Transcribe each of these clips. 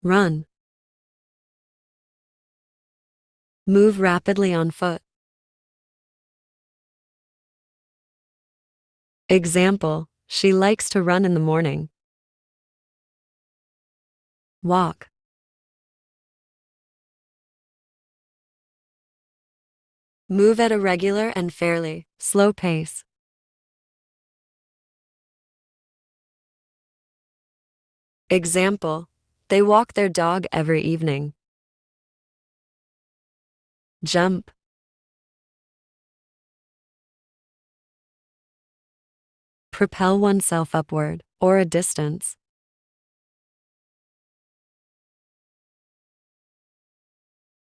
Run. Move rapidly on foot. Example, she likes to run in the morning. Walk. Move at a regular and fairly slow pace. Example, they walk their dog every evening. Jump. Propel oneself upward, or a distance.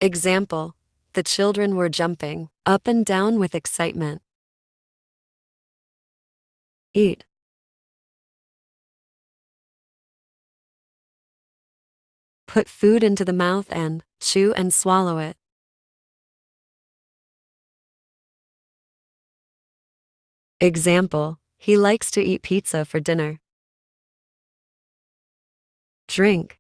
Example, the children were jumping up and down with excitement. Eat. Put food into the mouth and chew and swallow it. Example, he likes to eat pizza for dinner. Drink.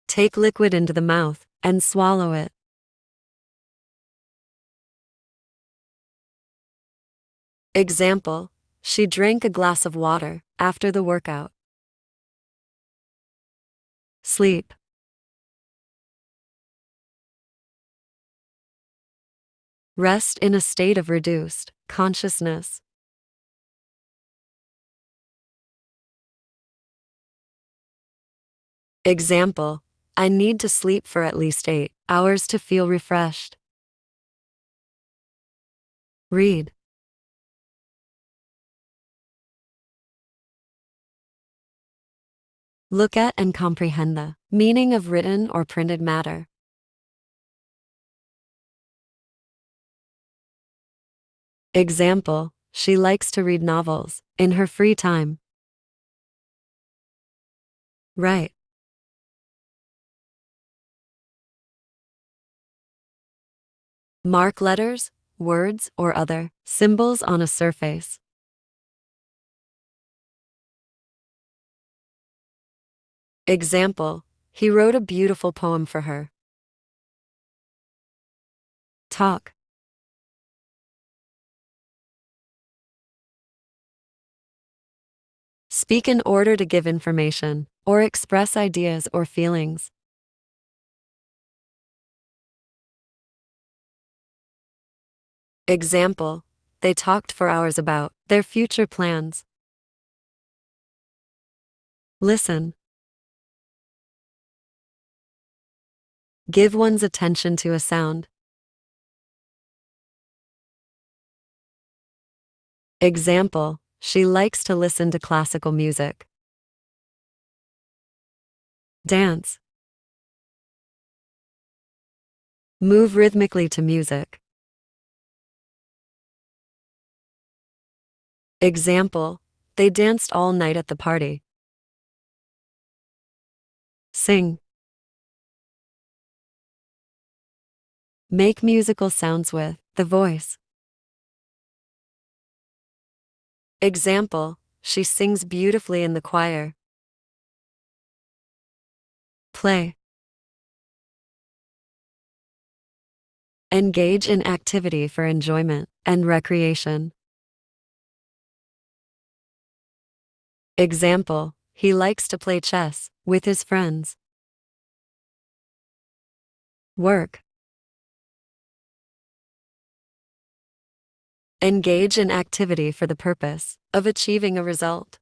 Take liquid into the mouth and swallow it. Example, she drank a glass of water after the workout. Sleep. Rest in a state of reduced consciousness. Example, I need to sleep for at least 8 hours to feel refreshed. Read. Look at and comprehend the meaning of written or printed matter. Example, she likes to read novels in her free time. Write. Mark letters, words, or other symbols on a surface. Example, he wrote a beautiful poem for her. Talk. Speak in order to give information or express ideas or feelings. Example, they talked for hours about their future plans. Listen. Give one's attention to a sound. Example, she likes to listen to classical music. Dance. Move rhythmically to music. Example, they danced all night at the party. Sing. Make musical sounds with the voice. Example, she sings beautifully in the choir. Play. Engage in activity for enjoyment and recreation. Example, he likes to play chess with his friends. Work. Engage in activity for the purpose of achieving a result.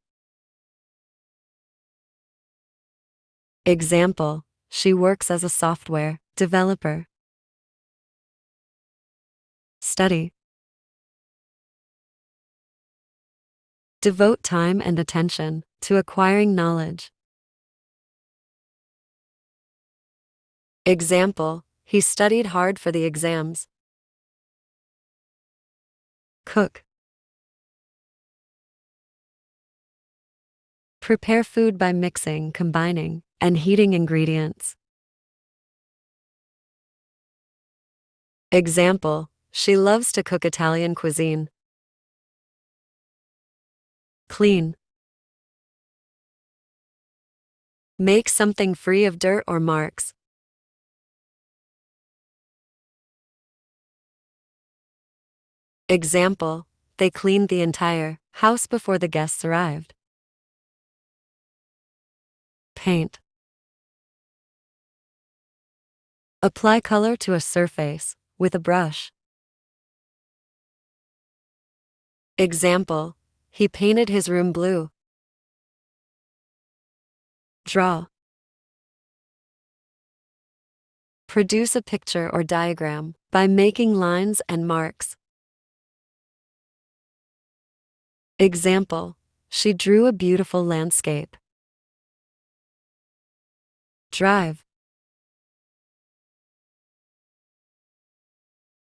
Example, she works as a software developer. Study. Devote time and attention to acquiring knowledge. Example, he studied hard for the exams. Cook. Prepare food by mixing, combining, and heating ingredients. Example, she loves to cook Italian cuisine. Clean. Make something free of dirt or marks. Example, they cleaned the entire house before the guests arrived. Paint. Apply color to a surface with a brush. Example, he painted his room blue. Draw. Produce a picture or diagram by making lines and marks. Example, she drew a beautiful landscape. Drive.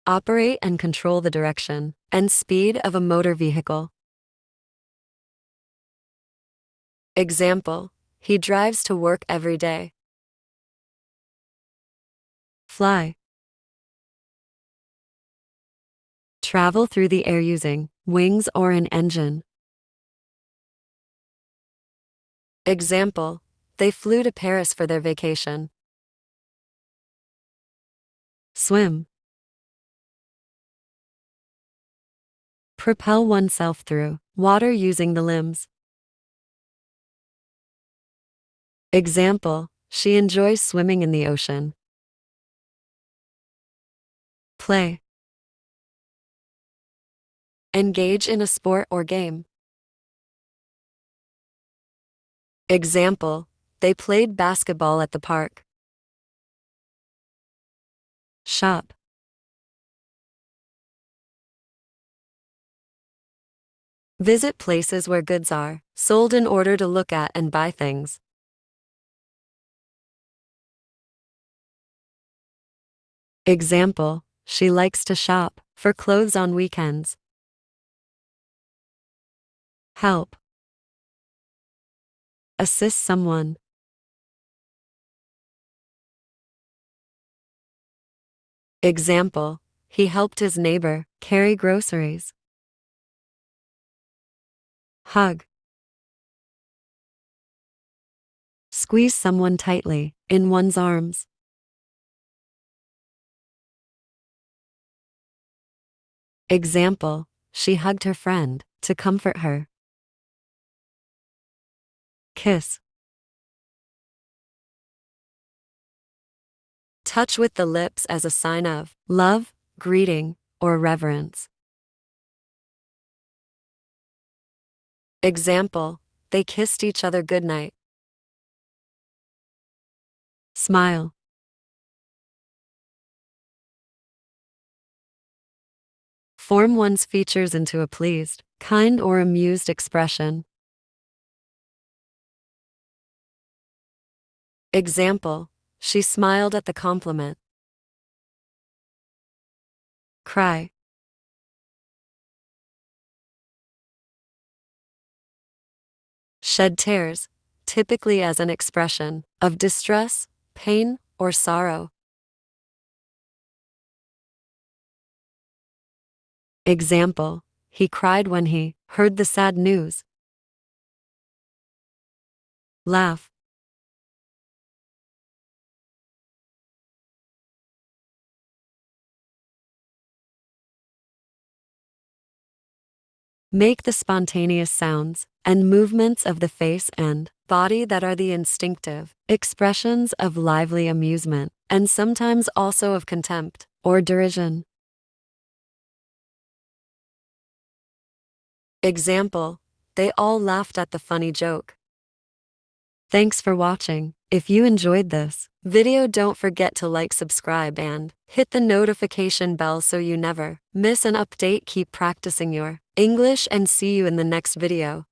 Operate and control the direction and speed of a motor vehicle. Example, he drives to work every day. Fly. Travel through the air using wings or an engine. Example, they flew to Paris for their vacation. Swim. Propel oneself through water using the limbs. Example, she enjoys swimming in the ocean. Play. Engage in a sport or game. Example, they played basketball at the park. Shop. Visit places where goods are sold in order to look at and buy things. Example, she likes to shop for clothes on weekends. Help. Assist someone. Example, he helped his neighbor carry groceries. Hug. Squeeze someone tightly in one's arms. Example, she hugged her friend to comfort her. Kiss. Touch with the lips as a sign of love, greeting, or reverence. Example, they kissed each other goodnight. Smile. Form one's features into a pleased, kind, or amused expression. Example, she smiled at the compliment. Cry. Shed tears, typically as an expression of distress, pain, or sorrow. Example, he cried when he heard the sad news. Laugh. Make the spontaneous sounds and movements of the face and body that are the instinctive expressions of lively amusement, and sometimes also of contempt or derision. Example, they all laughed at the funny joke. Thanks for watching. If you enjoyed this video, don't forget to like, subscribe, and hit the notification bell so you never miss an update. Keep practicing your English and see you in the next video.